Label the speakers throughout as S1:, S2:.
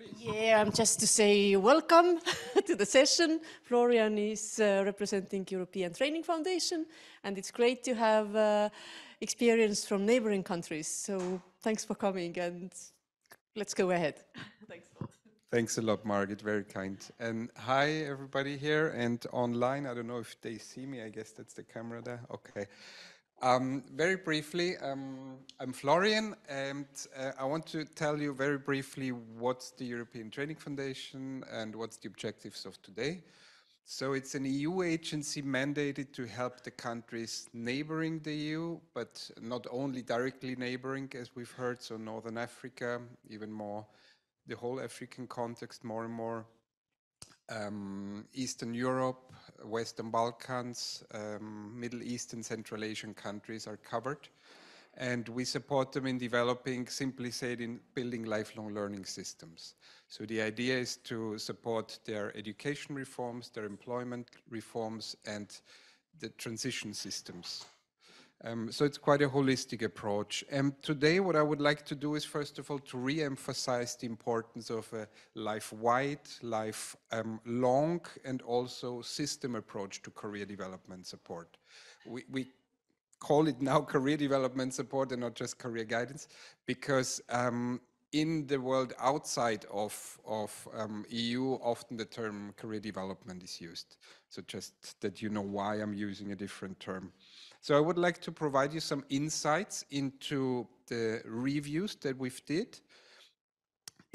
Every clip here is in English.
S1: please.
S2: Yeah, just to say welcome to the session. Florian is representing European Training Foundation, and it's great to have experience from neighboring countries. So thanks for coming, and let's go ahead. Thanks.
S1: Thanks a lot, Margaret, very kind. And hi, everybody here and online. I don't know if they see me, I guess that's the camera there. Okay. Very briefly, I'm Florian, and I want to tell you very briefly what's the European Training Foundation and what's the objectives of today. So it's an EU agency mandated to help the countries neighboring the EU, but not only directly neighboring, as we've heard, so Northern Africa, even more the whole African context, more and more, Eastern Europe, Western Balkans, Middle East and Central Asian countries are covered. And we support them in developing, simply said, in building lifelong learning systems. So the idea is to support their education reforms, their employment reforms, and the transition systems. So it's quite a holistic approach. And today what I would like to do is, first of all, to re-emphasize the importance of a life-wide, life-long, and also system approach to career development support. We call it now career development support and not just career guidance, because in the world outside of EU, often the term career development is used. So just that you know why I'm using a different term. So I would like to provide you some insights into the reviews that we've did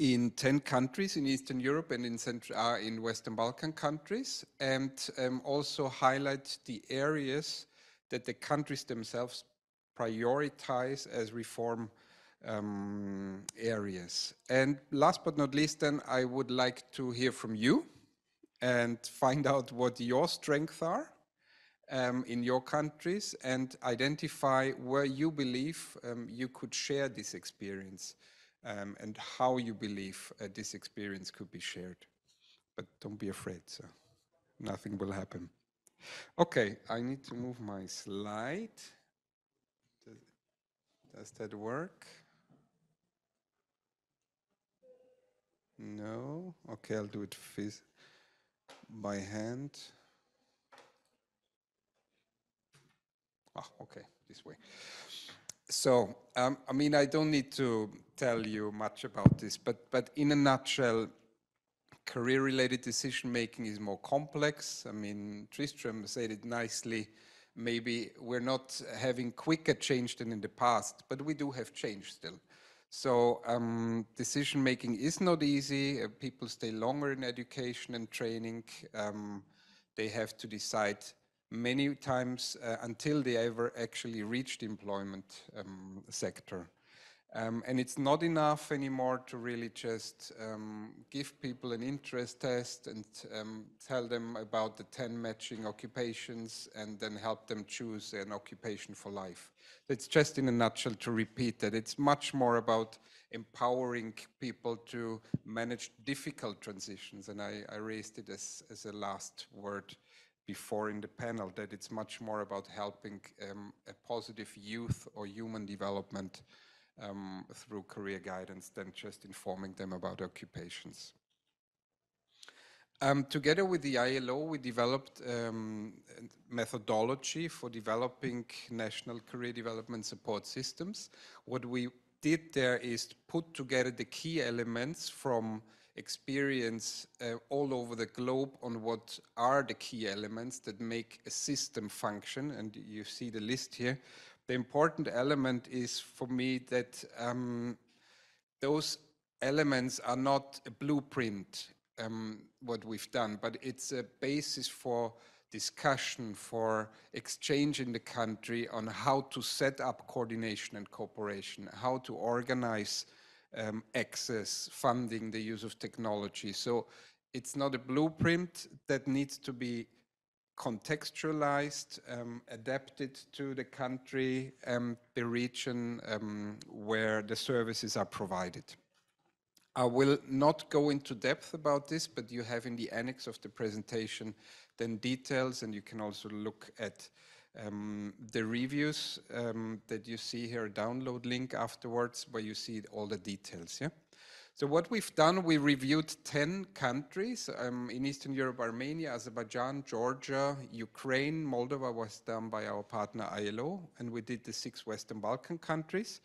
S1: in 10 countries in Eastern Europe and in Western Balkan countries, and also highlight the areas that the countries themselves prioritize as reform areas. And last but not least, then I would like to hear from you and find out what your strengths are in your countries, and identify where you believe you could share this experience and how you believe this experience could be shared. But don't be afraid, so nothing will happen. Okay, I need to move my slide. Does that work? No? Okay, I'll do it by hand. Okay, this way. So, I mean, I don't need to tell you much about this, but in a nutshell, career-related decision-making is more complex. I mean, Tristram said it nicely. Maybe we're not having quicker change than in the past, but we do have change still. So decision-making is not easy. People stay longer in education and training. They have to decide many times until they ever actually reach the employment sector. And it's not enough anymore to really just give people an interest test and tell them about the 10 matching occupations and then help them choose an occupation for life. It's just in a nutshell to repeat that it's much more about empowering people to manage difficult transitions. And I raised it as a last word before in the panel, that it's much more about helping a positive youth or human development through career guidance than just informing them about occupations. Together with the ILO, we developed methodology for developing national career development support systems. What we did there is put together the key elements from experience all over the globe on what are the key elements that make a system function, and you see the list here. The important element is for me that those elements are not a blueprint, what we've done, but it's a basis for discussion, for exchange in the country on how to set up coordination and cooperation, how to organize access, funding, the use of technology. So it's not a blueprint that needs to be contextualized, adapted to the country, the region where the services are provided. I will not go into depth about this, but you have in the annex of the presentation then details, and you can also look at the reviews that you see here, a download link afterwards where you see all the details. Yeah. So what we've done, we reviewed 10 countries in Eastern Europe: Armenia, Azerbaijan, Georgia, Ukraine, Moldova was done by our partner ILO, and we did the 6 Western Balkan countries.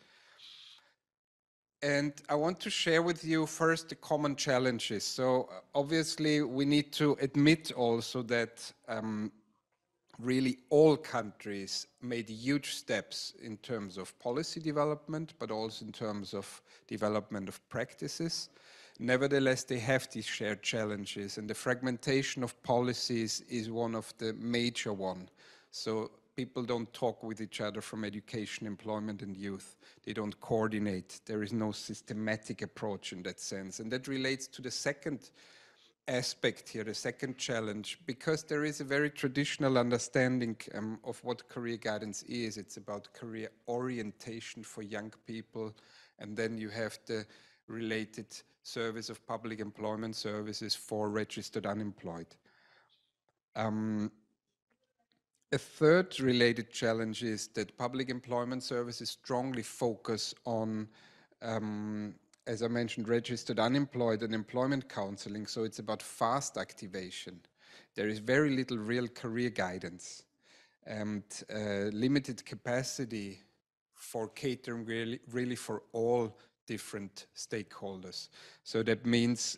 S1: And I want to share with you first the common challenges. So obviously we need to admit also that really all countries made huge steps in terms of policy development, but also in terms of development of practices. Nevertheless, they have these shared challenges, and the fragmentation of policies is one of the major ones. So people don't talk with each other from education, employment, and youth. They don't coordinate. There is no systematic approach in that sense. And that relates to the second aspect here, the second challenge, because there is a very traditional understanding of what career guidance is. It's about career orientation for young people, and then you have the related service of public employment services for registered unemployed. A third related challenge is that public employment services strongly focus on as I mentioned, registered unemployed and employment counseling. So it's about fast activation. There is very little real career guidance and limited capacity for catering really for all different stakeholders. So that means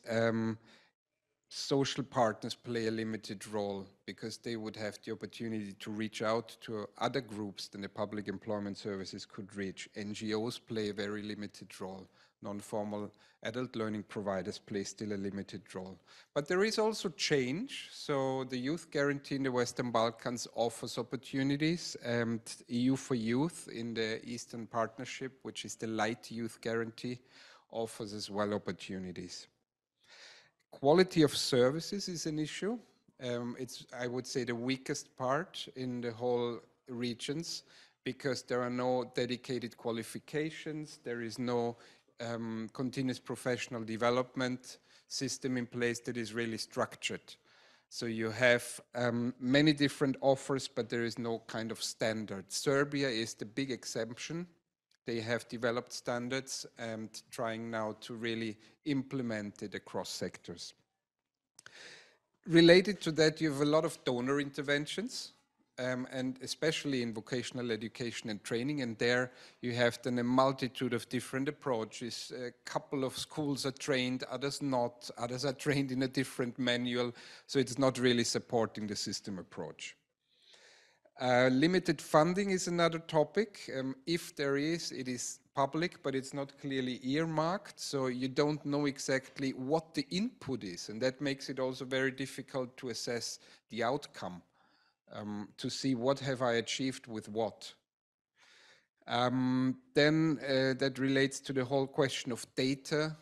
S1: social partners play a limited role because they would have the opportunity to reach out to other groups than the public employment services could reach. NGOs play a very limited role. Non-formal adult learning providers play still a limited role. But there is also change. So the Youth Guarantee in the Western Balkans offers opportunities, and EU for Youth in the Eastern Partnership, which is the light youth guarantee, offers as well opportunities. Quality of services is an issue. It's, I would say, the weakest part in the whole regions because there are no dedicated qualifications, there is no continuous professional development system in place that is really structured. So you have many different offers, but there is no kind of standard. Serbia is the big exception. They have developed standards and trying now to really implement it across sectors. Related to that, you have a lot of donor interventions, and especially in vocational education and training, and there you have then a multitude of different approaches. A couple of schools are trained, others not, others are trained in a different manual, so it's not really supporting the system approach. Limited funding is another topic. If there is, it is public, but it's not clearly earmarked, so you don't know exactly what the input is, and that makes it also very difficult to assess the outcome, to see what have I achieved with what. Then that relates to the whole question of data.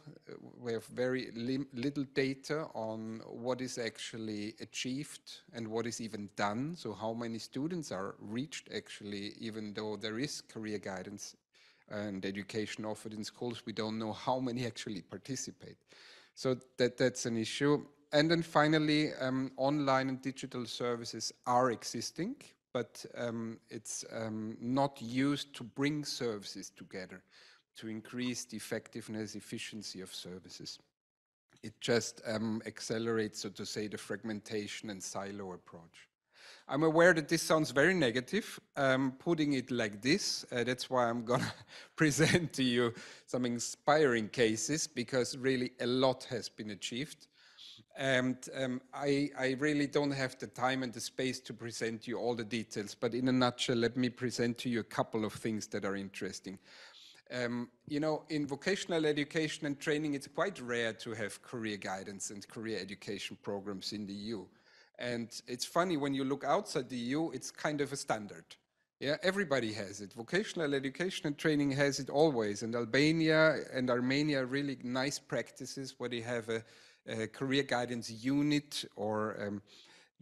S1: We have very little data on what is actually achieved and what is even done. So how many students are reached actually, even though there is career guidance and education offered in schools, we don't know how many actually participate. So that's an issue. And then finally, online and digital services are existing, but it's not used to bring services together, to increase the effectiveness, efficiency of services. It just accelerates, so to say, the fragmentation and silo approach. I'm aware that this sounds very negative, putting it like this. That's why I'm gonna present to you some inspiring cases, because really a lot has been achieved. And I really don't have the time and the space to present you all the details, but in a nutshell, let me present to you a couple of things that are interesting. You know, in vocational education and training, it's quite rare to have career guidance and career education programs in the EU. And it's funny, when you look outside the EU, it's kind of a standard. Yeah, everybody has it. Vocational education and training has it always. And Albania and Armenia are really nice practices where they have a career guidance unit or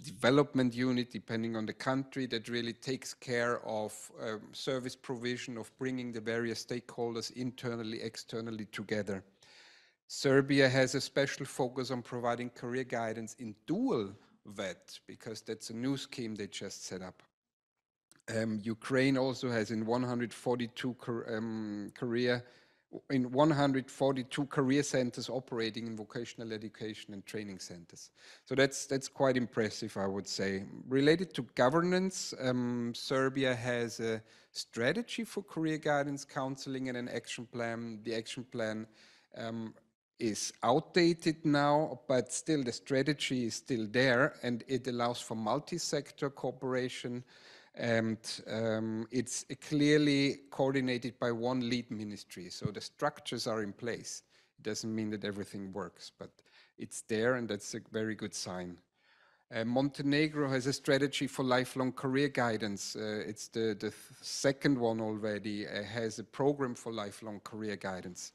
S1: development unit, depending on the country, that really takes care of service provision, of bringing the various stakeholders internally, externally together. Serbia has a special focus on providing career guidance in dual VET, because that's a new scheme they just set up. Ukraine also has in 142 career in 142 career centers operating in vocational education and training centers. So that's quite impressive, I would say. Related to governance, Serbia has a strategy for career guidance counseling and an action plan. The action plan is outdated now, but still the strategy is still there, and it allows for multi-sector cooperation, and it's clearly coordinated by one lead ministry. So the structures are in place. It doesn't mean that everything works, but it's there, and that's a very good sign. Montenegro has a strategy for lifelong career guidance. It's the second one already, has a program for lifelong career guidance.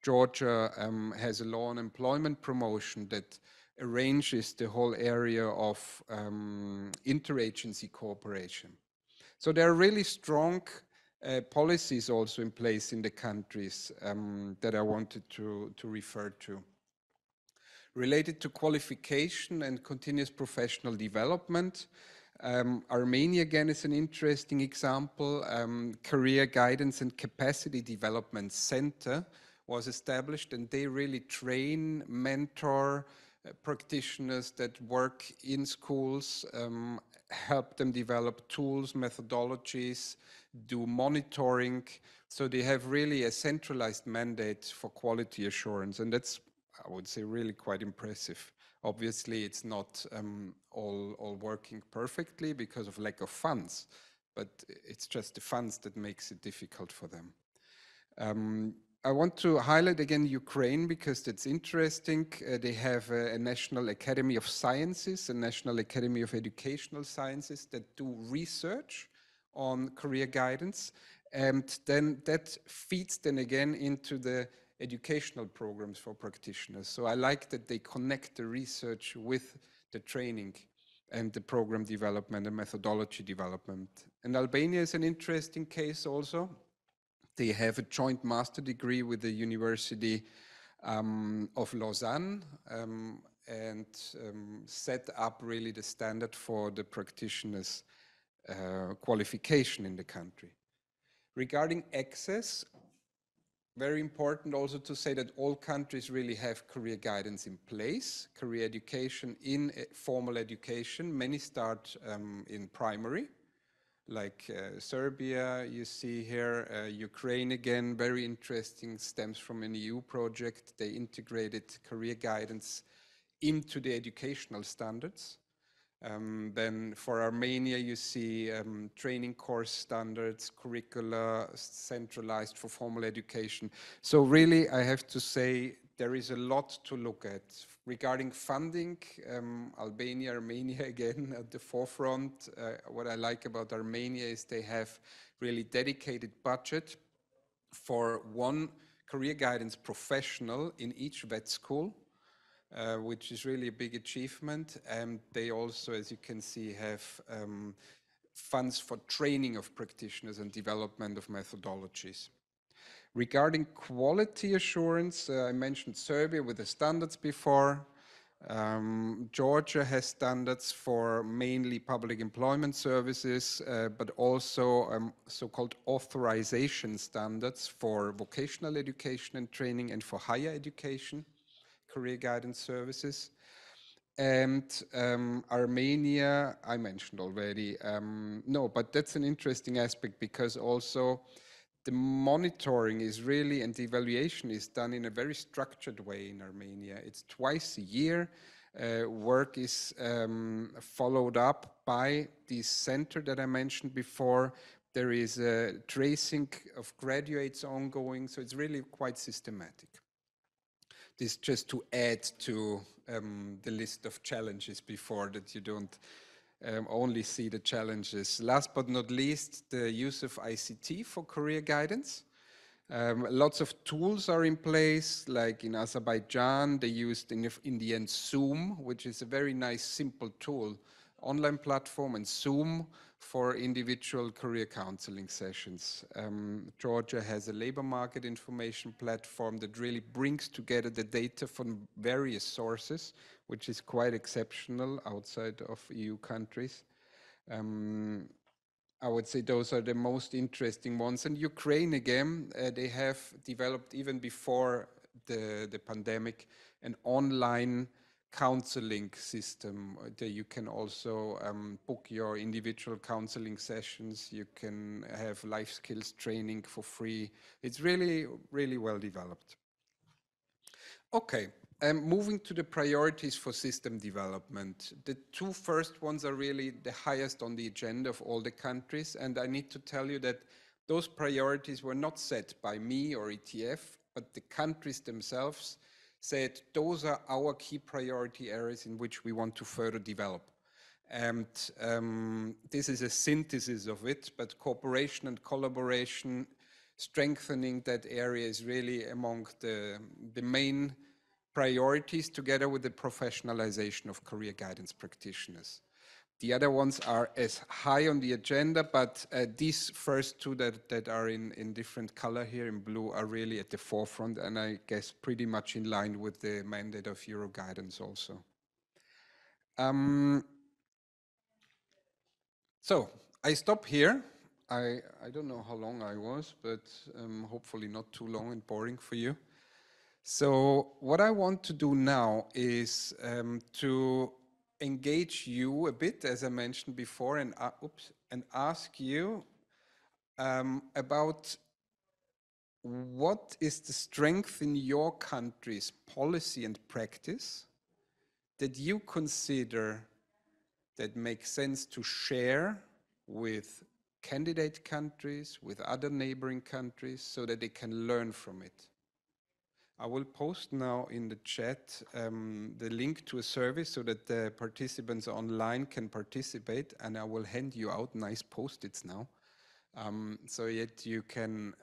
S1: Georgia has a law on employment promotion that arranges the whole area of interagency cooperation. So there are really strong policies also in place in the countries that I wanted to refer to. Related to qualification and continuous professional development, Armenia again is an interesting example. Career Guidance and Capacity Development Center was established, and they really train, mentor practitioners that work in schools, help them develop tools, methodologies, do monitoring. So they have really a centralized mandate for quality assurance, and that's, I would say, really quite impressive. Obviously, it's not all working perfectly because of lack of funds, but it's just the funds that makes it difficult for them. I want to highlight again Ukraine because that's interesting. They have a National Academy of Sciences, a National Academy of Educational Sciences that do research on career guidance, and then that feeds then again into the educational programs for practitioners. So I like that they connect the research with the training and the program development and methodology development. And Albania is an interesting case also. They have a joint master degree with the University of Lausanne and set up really the standard for the practitioners' qualification in the country. Regarding access, very important also to say that all countries really have career guidance in place, career education in formal education. Many start in primary, like Serbia, you see here, Ukraine again, very interesting, stems from an EU project. They integrated career guidance into the educational standards. Then for Armenia, you see training course standards, curricula centralized for formal education. So really, I have to say, there is a lot to look at. Regarding funding, Albania, Armenia again at the forefront. What I like about Armenia is they have really dedicated budget for one career guidance professional in each vet school. Which is really a big achievement. And they also, as you can see, have funds for training of practitioners and development of methodologies. Regarding quality assurance, I mentioned Serbia with the standards before. Georgia has standards for mainly public employment services, but also so-called authorization standards for vocational education and training and for higher education career guidance services. And Armenia, I mentioned already. No, but that's an interesting aspect because also the monitoring is really, and the evaluation is done in a very structured way in Armenia. It's twice a year. Work is followed up by this center that I mentioned before. There is a tracing of graduates ongoing, so it's really quite systematic. This just to add to the list of challenges before, that you don't only see the challenges. Last but not least, the use of ICT for career guidance. Lots of tools are in place, like in Azerbaijan, they used in the end Zoom, which is a very nice, simple tool, online platform, and Zoom for individual career counseling sessions. Georgia has a labor market information platform that really brings together the data from various sources, which is quite exceptional outside of EU countries. I would say those are the most interesting ones. And Ukraine, again, they have developed even before the pandemic an online counseling system that you can also book your individual counseling sessions. You can have life skills training for free. It's really, really well developed. Okay, moving to the priorities for system development. The two first ones are really the highest on the agenda of all the countries, and I need to tell you that those priorities were not set by me or ETF, but the countries themselves said those are our key priority areas in which we want to further develop. And this is a synthesis of it, but cooperation and collaboration, strengthening that area is really among the main priorities, together with the professionalization of career guidance practitioners. The other ones are as high on the agenda, but these first two that are in different color here in blue are really at the forefront, and I guess pretty much in line with the mandate of Euro guidance also. So I stop here. I don't know how long I was, but hopefully not too long and boring for you. So what I want to do now is to engage you a bit, as I mentioned before, and ask you about what is the strength in your country's policy and practice that you consider that makes sense to share with candidate countries, with other neighboring countries, so that they can learn from it. I will post now in the chat the link to a survey so that the participants online can participate, and I will hand you out nice post-its now, so that you can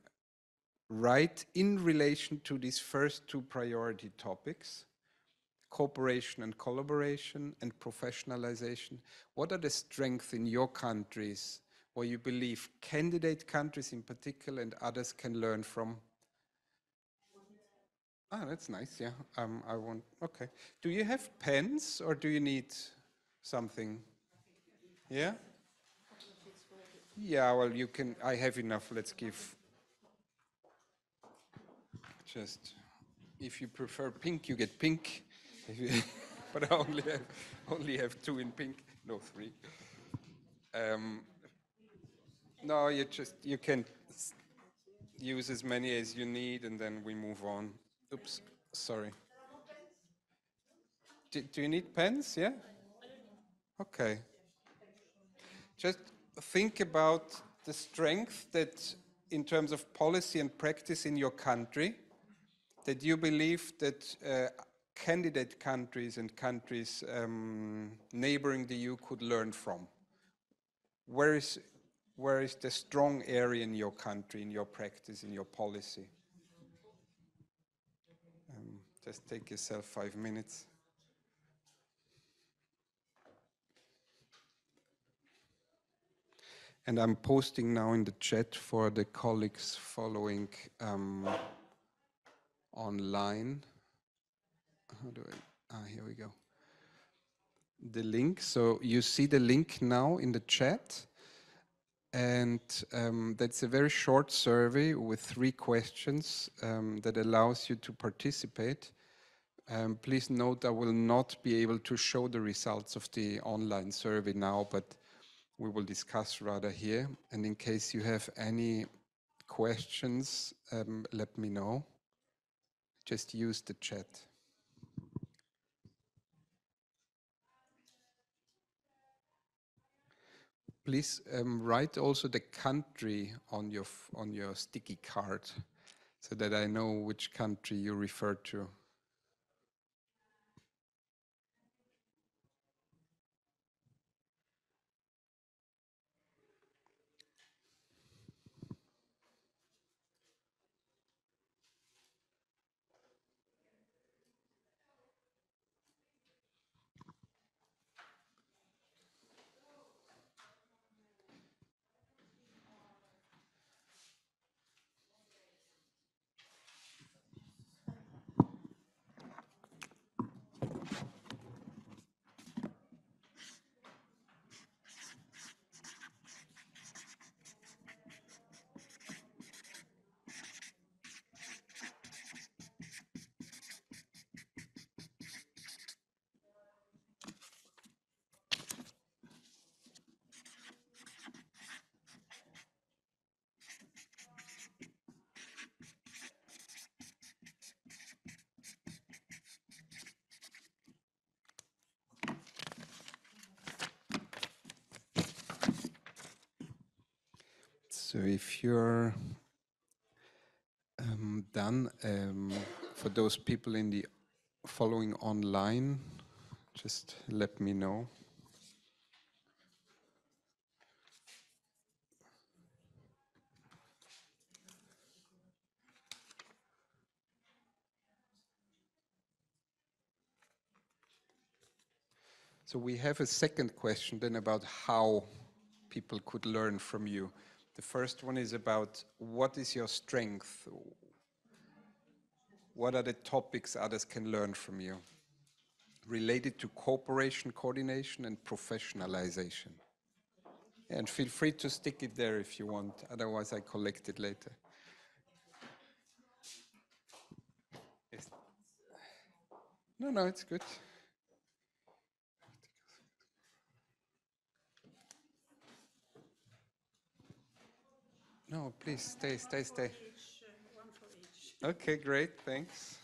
S1: write in relation to these first two priority topics, cooperation and collaboration and professionalization. What are the strengths in your countries where you believe candidate countries in particular and others can learn from? Ah, that's nice, yeah. Okay. Do you have pens or do you need something? Yeah? Yeah, well, you can, I have enough. Let's give, just, if you prefer pink, you get pink. But I only have two in pink, no, three. No, you can use as many as you need and then we move on. Oops, sorry. Do you need pens? Yeah? Okay. Just think about the strength that, in terms of policy and practice in your country, that you believe that candidate countries and countries neighboring the EU could learn from. Where is the strong area in your country, in your practice, in your policy? Just take yourself 5 minutes. And I'm posting now in the chat for the colleagues following online. How do here we go. The link, so you see the link now in the chat. And that's a very short survey with 3 questions that allows you to participate. Please note I will not be able to show the results of the online survey now, but we will discuss rather here. And in case you have any questions, let me know. Just use the chat. Please write also the country on your sticky card so that I know which country you refer to. So if you're done, for those people in the following online, just let me know. So we have a second question then about how people could learn from you. The first one is about what is your strength? What are the topics others can learn from you related to cooperation, coordination, and professionalization? And feel free to stick it there if you want, otherwise I collect it later. No, it's good. No, please stay.
S3: One for each.
S1: Okay, great, thanks.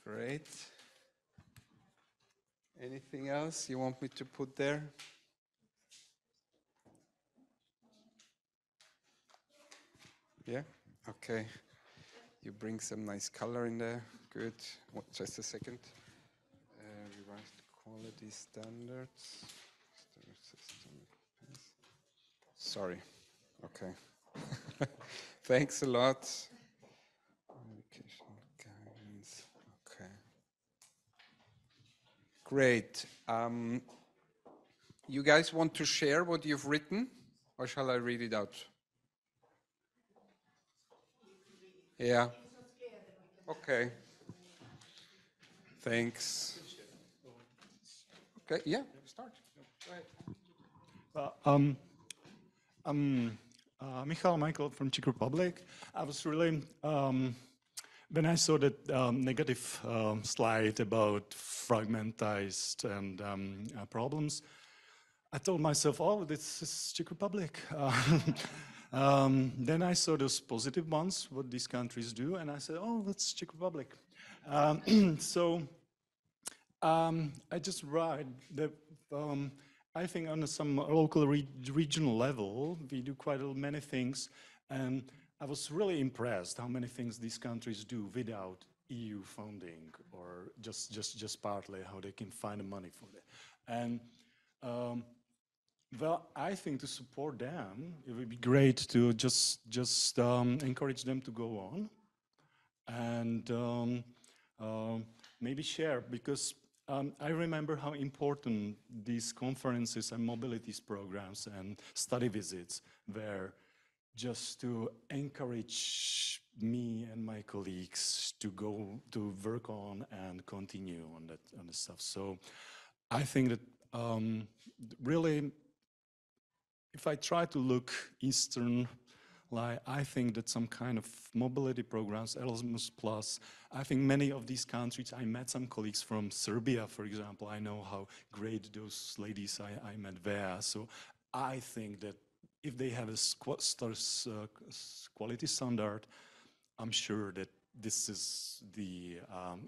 S1: Great. Anything else you want me to put there? Yeah, okay. You bring some nice color in there. Good. Just a second. Revised quality standards. Sorry. Okay. Thanks a lot. Educational guidance. Okay. Great. You guys want to share what you've written, or shall I read it out? Yeah. Okay. Thanks. Okay. Yeah. Start. Go ahead.
S4: I'm Michael from Czech Republic. I was really, when I saw that negative slide about fragmentized and problems, I told myself, oh, this is Czech Republic. Then I saw those positive ones, what these countries do, and I said, oh, that's Czech Republic. So I just write that I think on some local regional level, we do quite many things, and I was really impressed how many things these countries do without EU funding, or just partly how they can find the money for that. And well, I think to support them, it would be great to just encourage them to go on and maybe share, because I remember how important these conferences and mobilities programs and study visits were, just to encourage me and my colleagues to go to work on and continue on that stuff. So I think that really, if I try to look Eastern, like, I think that some kind of mobility programs, Erasmus Plus, I think many of these countries, I met some colleagues from Serbia, for example. I know how great those ladies I met there. So I think that if they have a quality standard, I'm sure that this is the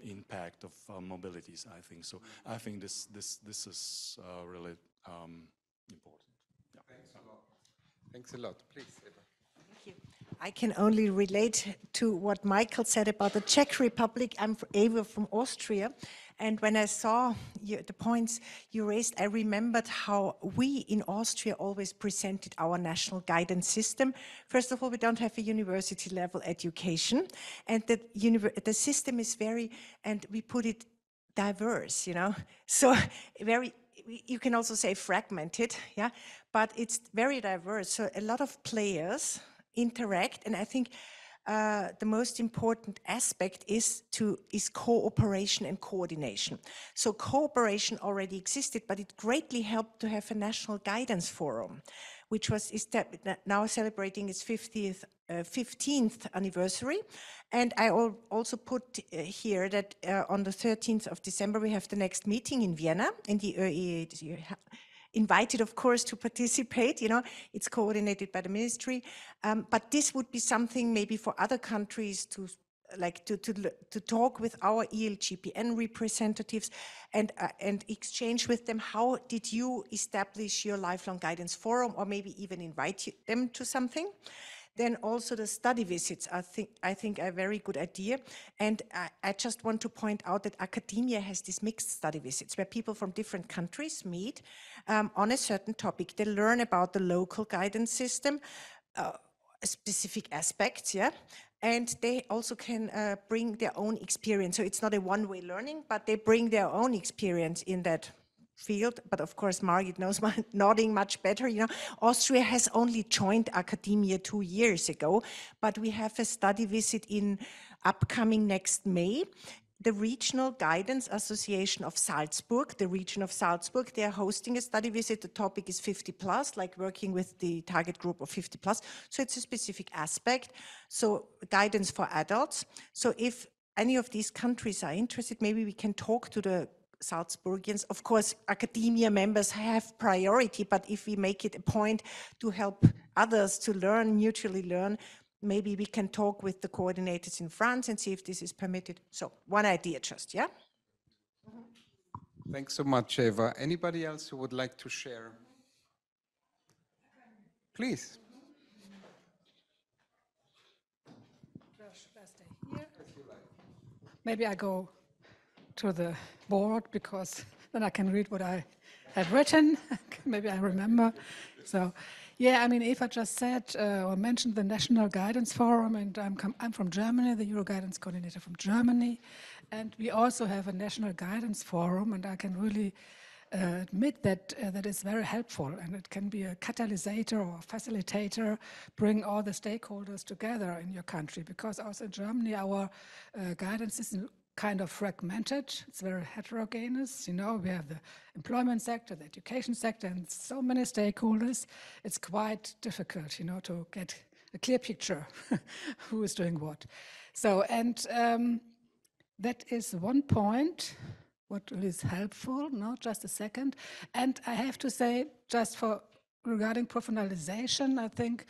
S4: impact of mobilities, I think. So I think this is really important. Yeah.
S1: Thanks a lot. Thanks a lot. Please, Eva.
S3: I can only relate to what Michael said about the Czech Republic. I'm Eva from Austria, and when I saw the points you raised, I remembered how we in Austria always presented our national guidance system. First of all, we don't have a university level education, and the system is very, and we put it diverse, you know, so very, you can also say fragmented, yeah, but it's very diverse. So a lot of players interact, and I think the most important aspect is cooperation and coordination. So cooperation already existed, but it greatly helped to have a national guidance forum, which was now celebrating its 15th anniversary. And I also put here that on the 13th of December we have the next meeting in Vienna, in the you're invited, of course, to participate. You know, it's coordinated by the ministry, but this would be something maybe for other countries to like to talk with our ELGPN representatives and exchange with them. How did you establish your lifelong guidance forum, or maybe even invite them to something? Then also the study visits, I think a very good idea. And I just want to point out that academia has these mixed study visits where people from different countries meet on a certain topic. They learn about the local guidance system, specific aspects, yeah. And they also can bring their own experience. So it's not a one-way learning, but they bring their own experience in that field. But of course, Margit knows nodding much better. You know, Austria has only joined academia 2 years ago, but we have a study visit in upcoming next May. The Regional Guidance Association of Salzburg, the region of Salzburg, they are hosting a study visit. The topic is 50 plus, like working with the target group of 50 plus. So it's a specific aspect. So guidance for adults. So if any of these countries are interested, maybe we can talk to the Salzburgians. Of course, academia members have priority, but if we make it a point to help others to learn, mutually learn, maybe we can talk with the coordinators in France and see if this is permitted. So one idea just, yeah?
S1: Thanks so much, Eva. Anybody else who would like to share? Please.
S5: Maybe I go to the board because then I can read what I have written. Maybe I remember. So, yeah, I mean, Eva just said or mentioned the National Guidance Forum, and I'm from Germany, the Euro Guidance Coordinator from Germany, and we also have a National Guidance Forum, and I can really admit that that is very helpful, and it can be a catalyst or facilitator, bring all the stakeholders together in your country, because also in Germany our guidance is kind of fragmented. It's very heterogeneous. You know, we have the employment sector, the education sector, and so many stakeholders. It's quite difficult, you know, to get a clear picture who is doing what. So, and that is one point what is helpful, no, just a second. And I have to say, just for regarding professionalization, I think,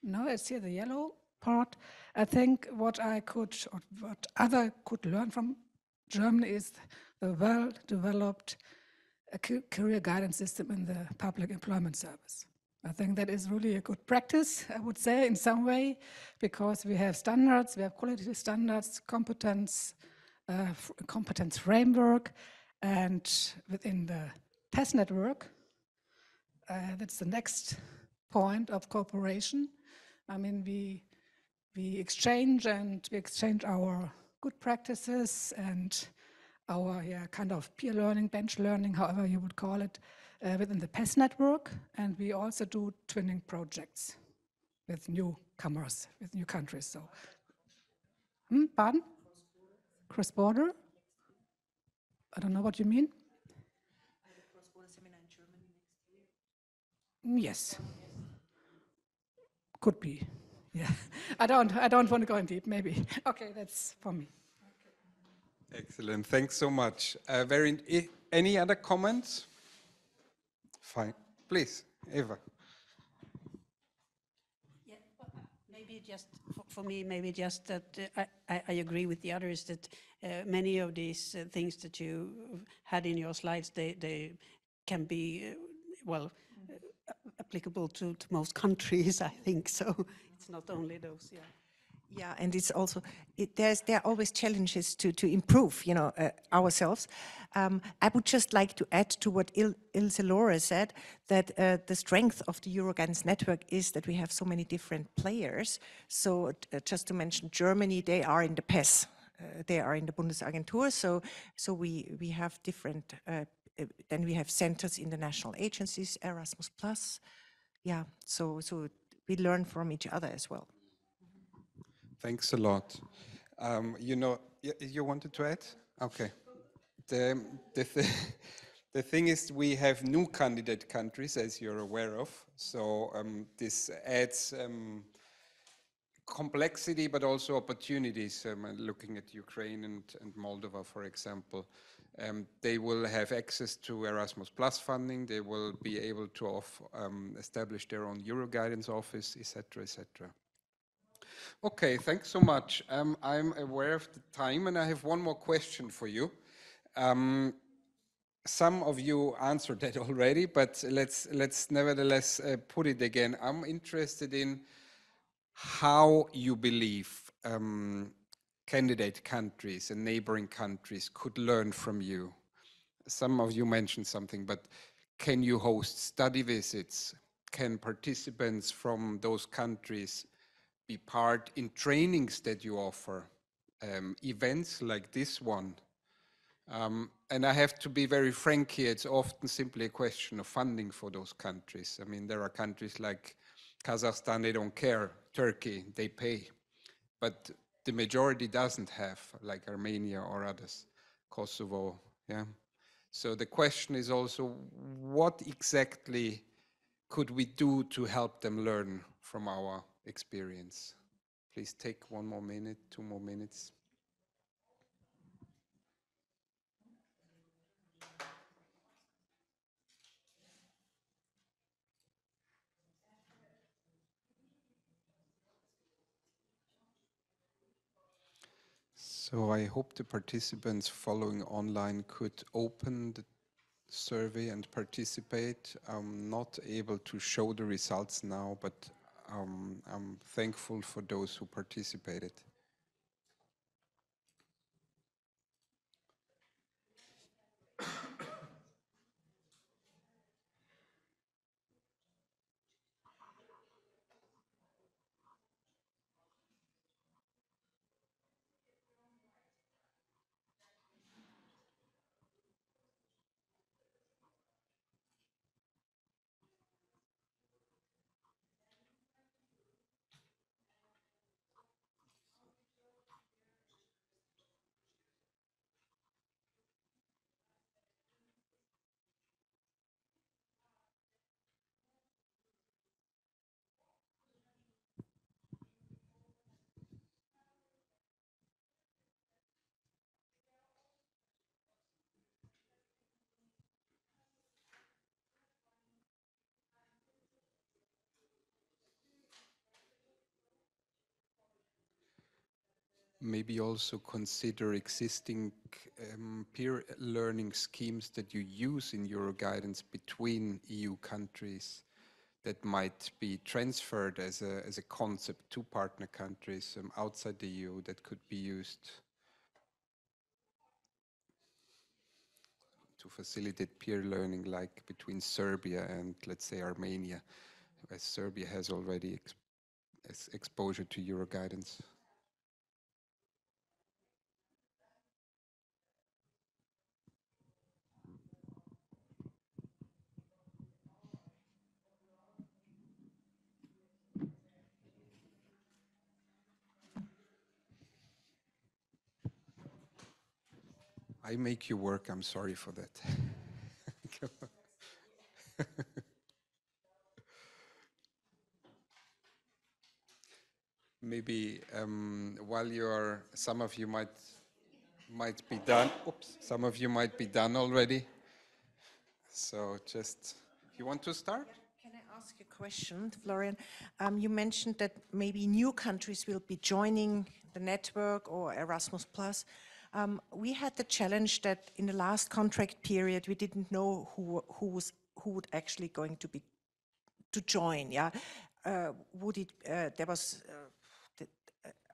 S5: no, it's here the yellow part. I think what I could, or what other could learn from Germany is the well-developed career guidance system in the public employment service. I think that is really a good practice, I would say, in some way, because we have standards, we have quality standards, competence framework, and within the PES network, that's the next point of cooperation. I mean, we exchange our good practices and our kind of peer learning, bench learning, however you would call it, within the PES network, and we also do twinning projects with newcomers, with new countries. So, pardon? Cross-border? I don't know what you mean.
S3: Cross-border seminar in Germany next year.
S5: Yes. Could be. Yeah. I don't want to go in deep, maybe. Okay, that's for me.
S1: Excellent. Thanks so much. Any other comments? Fine. Please, Eva.
S6: Yeah, maybe just for me, maybe just that I agree with the others that many of these things that you had in your slides, they can be, applicable to most countries, I think. So it's not only those, yeah.
S3: Yeah, and it's also, there are always challenges to improve, you know, ourselves. I would just like to add to what Ilse Laura said, that the strength of the Euro Guidance Network is that we have so many different players. So just to mention Germany, they are in the PES, they are in the Bundesagentur. So we have different, then we have centers in the national agencies, Erasmus+. Yeah, so we learn from each other as well.
S1: Thanks a lot. You know, you wanted to add? Okay. The thing is, we have new candidate countries, as you're aware of. So this adds complexity, but also opportunities. Looking at Ukraine and Moldova, for example, they will have access to Erasmus Plus funding. They will be able to establish their own Euro Guidance office, etc., etc. Okay, thanks so much. I'm aware of the time, and I have one more question for you. Some of you answered that already, but let's nevertheless put it again. I'm interested in how you believe candidate countries and neighboring countries could learn from you. Some of you mentioned something, but can you host study visits? Can participants from those countries be part in trainings that you offer? Events like this one? And I have to be very frank here, it's often simply a question of funding for those countries. I mean, there are countries like Kazakhstan, they don't care. Turkey, they pay. But the majority doesn't have, like Armenia or others, Kosovo, yeah. So the question is also, what exactly could we do to help them learn from our experience? Please take 1 more minute, 2 more minutes. So I hope the participants following online could open the survey and participate. I'm not able to show the results now, but I'm thankful for those who participated. Maybe also consider existing peer learning schemes that you use in your guidance between EU countries that might be transferred as a concept to partner countries outside the EU that could be used to facilitate peer learning, like between Serbia and, let's say, Armenia, as Serbia has already exposure to Euro guidance. I make you work, I'm sorry for that. Maybe while you're, some of you might be done. Oops, some of you might be done already. So just, you want to start?
S3: Can I ask a question, Florian? You mentioned that maybe new countries will be joining the network or Erasmus+. We had the challenge that in the last contract period, we didn't know who would actually going to be to join. Yeah, there was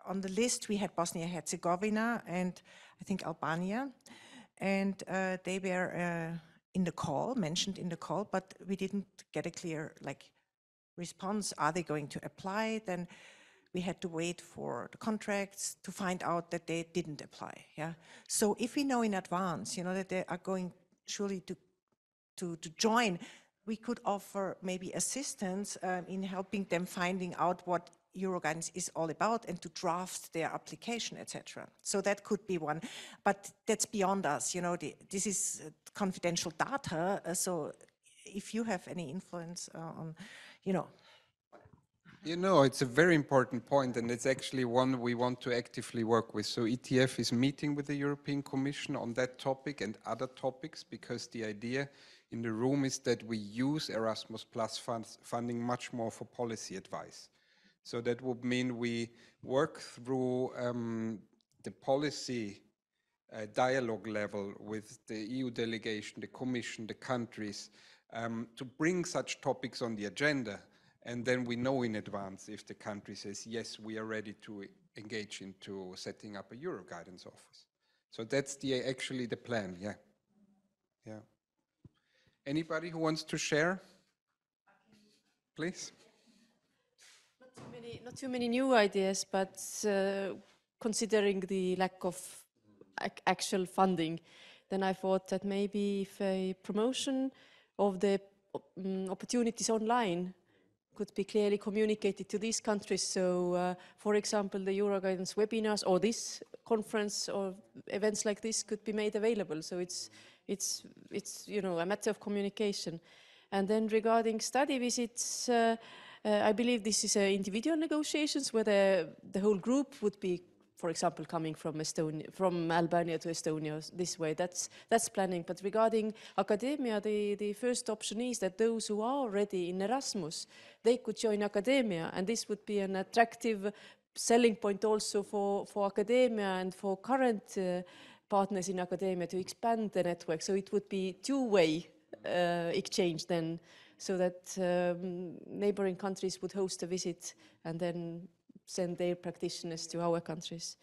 S3: on the list we had Bosnia-Herzegovina and I think Albania, and they were in the call, mentioned in the call, but we didn't get a clear response. Are they going to apply? Then we had to wait for the contracts to find out that they didn't apply. Yeah. So if we know in advance, that they are going surely to join, we could offer maybe assistance in helping them finding out what Euroguidance is all about and to draft their application, etc. So that could be one, but that's beyond us. This is confidential data. So if you have any influence on,
S1: it's a very important point, and it's actually one we want to actively work with. So ETF is meeting with the European Commission on that topic and other topics, because the idea in the room is that we use Erasmus Plus funding much more for policy advice. So that would mean we work through the policy dialogue level with the EU delegation, the Commission, the countries, to bring such topics on the agenda. And then we know in advance if the country says, yes, we are ready to engage into setting up a Euro guidance office. So that's actually the plan, yeah. Yeah. Anybody who wants to share? Please.
S2: Not too many new ideas, but considering the lack of actual funding, then I thought that maybe if a promotion of the opportunities online could be clearly communicated to these countries. So, for example, the Euro guidance webinars or this conference or events like this could be made available. So it's you know, a matter of communication. And then regarding study visits, I believe this is individual negotiations where the whole group would be, for example, coming from from Albania to Estonia this way. That's planning. But regarding academia, the first option is that those who are already in Erasmus, they could join academia, and this would be an attractive selling point also for academia and for current partners in academia to expand the network. So it would be two-way exchange then, so that neighboring countries would host a visit and then send their practitioners to our countries.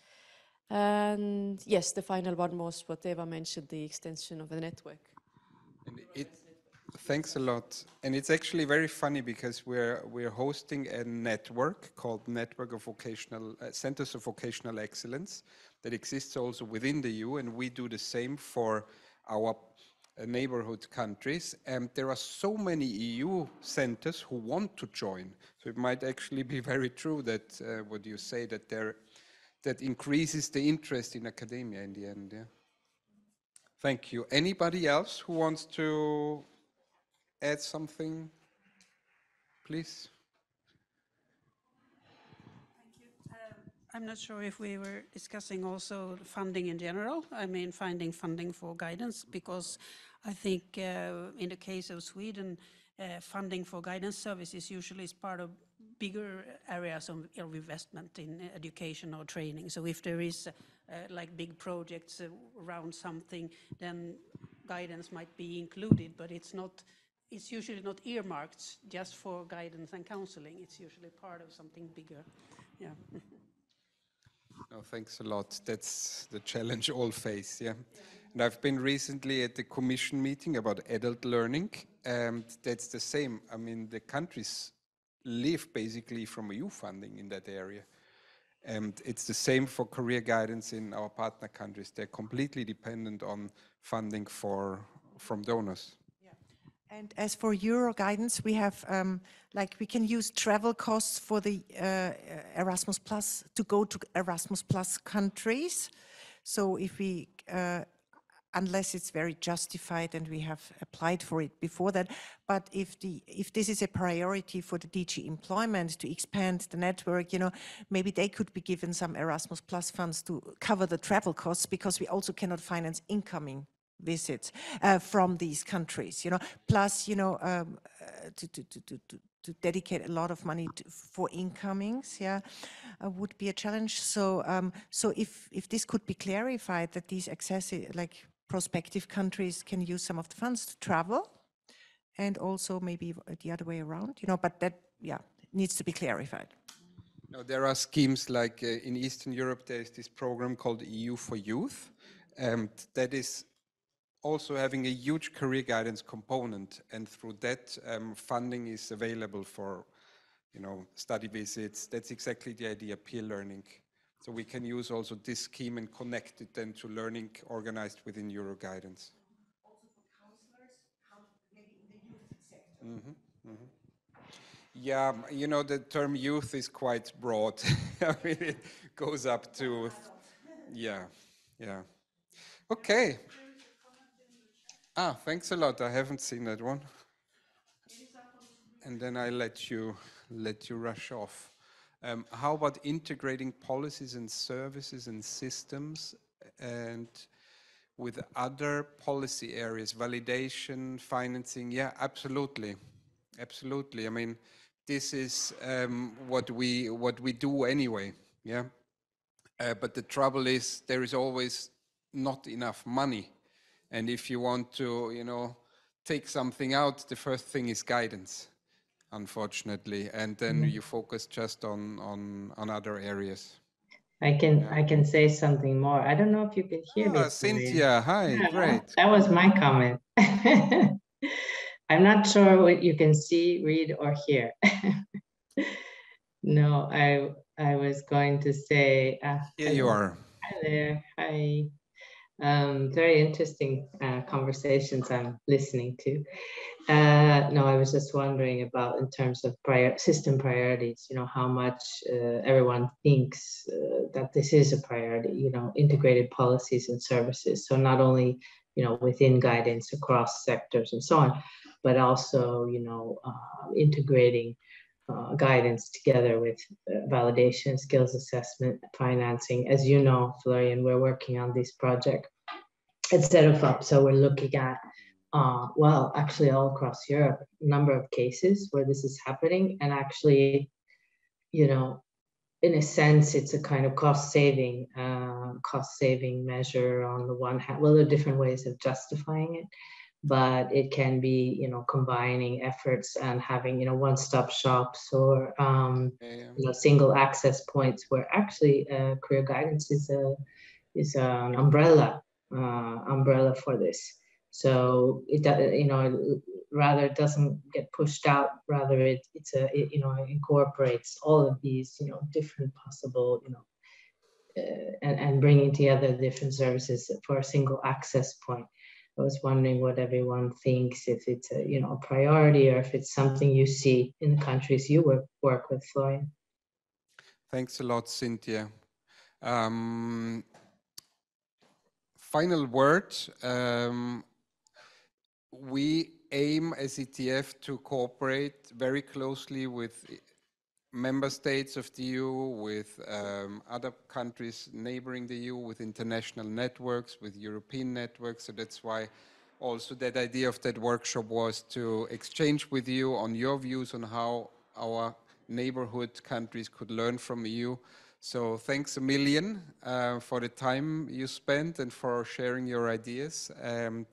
S2: And yes, the final one was what Eva mentioned, the extension of the network.
S1: And thanks a lot. And it's actually very funny because we're hosting a network called Network of Vocational Centers of Vocational Excellence that exists also within the EU, and we do the same for our neighborhood countries. And there are so many EU centers who want to join. So it might actually be very true that what you say, that that increases the interest in academia in the end. Yeah. Thank you. Anybody else who wants to add something, please?
S6: I'm not sure if we were discussing also funding in general. I mean, finding funding for guidance, because I think in the case of Sweden, funding for guidance services usually is part of bigger areas of investment in education or training. So if there is like big projects around something, then guidance might be included, but it's usually not earmarked just for guidance and counseling. It's usually part of something bigger. Yeah.
S1: No, thanks a lot. That's the challenge all face, yeah. And I've been recently at the Commission meeting about adult learning, and that's the same. I mean, the countries live basically from EU funding in that area. And it's the same for career guidance in our partner countries. They're completely dependent on funding from donors.
S3: And as for Euro guidance, we have, like, we can use travel costs for the Erasmus Plus to go to Erasmus Plus countries. So if we, unless it's very justified and we have applied for it before that, but if this is a priority for the DG Employment to expand the network, you know, maybe they could be given some Erasmus Plus funds to cover the travel costs, because we also cannot finance incoming visits from these countries, you know, plus, you know, to dedicate a lot of money for incomings, yeah, would be a challenge. So, so if this could be clarified, that these like prospective countries can use some of the funds to travel, and also maybe the other way around, you know, but that, yeah, needs to be clarified.
S1: Now, there are schemes like in Eastern Europe, there's this program called EU for Youth, and that is also having a huge career guidance component, and through that funding is available for, you know, study visits. That's exactly the idea, peer learning. So we can use also this scheme and connect it then to learning organized within Euro guidance.
S3: Also for counselors, maybe in the youth sector.
S1: Yeah, you know, the term youth is quite broad. I mean, it goes up to, yeah. Okay. Ah, thanks a lot. I haven't seen that one. And then I let you rush off. How about integrating policies and services and systems and with other policy areas, validation, financing? Yeah, absolutely. Absolutely. I mean, this is what we do anyway. Yeah. But the trouble is there is always not enough money, and if you want to, you know, take something out, the first thing is guidance, unfortunately, and then you focus just on other areas.
S7: I can say something more. I don't know if you can hear me.
S1: Cynthia, hi,
S7: Yeah,
S1: great.
S7: that was my comment. I'm not sure what you can see, read, or hear. No, I was going to say.
S1: Here you are.
S7: Hi there. Hi. Very interesting conversations I'm listening to. No, I was just wondering about in terms of system priorities, you know, how much everyone thinks that this is a priority, you know, integrated policies and services. So not only, you know, within guidance across sectors and so on, but also, you know, integrating guidance together with validation, skills assessment, financing. As you know, Florian, we're working on this project at ZFUP. So we're looking at, well, actually all across Europe, a number of cases where this is happening. And actually, you know, in a sense, it's a kind of cost-saving measure on the one hand. Well, there are different ways of justifying it, but it can be, you know, combining efforts and having, you know, one-stop shops or you know, single access points where actually career guidance is an umbrella for this. So it, you know, rather it doesn't get pushed out. Rather it you know, incorporates all of these, you know, different possible, you know, and bringing together different services for a single access point. I was wondering what everyone thinks, if it's a, you know, a priority or if it's something you see in the countries you work with, Florian.
S1: Thanks a lot, Cynthia. Final word. We aim as ETF to cooperate very closely with member states of the EU, with other countries neighboring the EU, with international networks, with European networks. So that's why also that idea of that workshop was to exchange with you on your views on how our neighborhood countries could learn from EU. So thanks a million for the time you spent and for sharing your ideas. And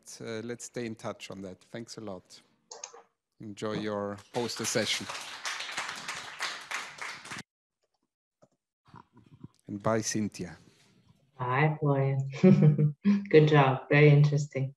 S1: let's stay in touch on that. Thanks a lot. Enjoy your poster session. And bye, Cynthia.
S7: Bye, Florian. Good job. Very interesting.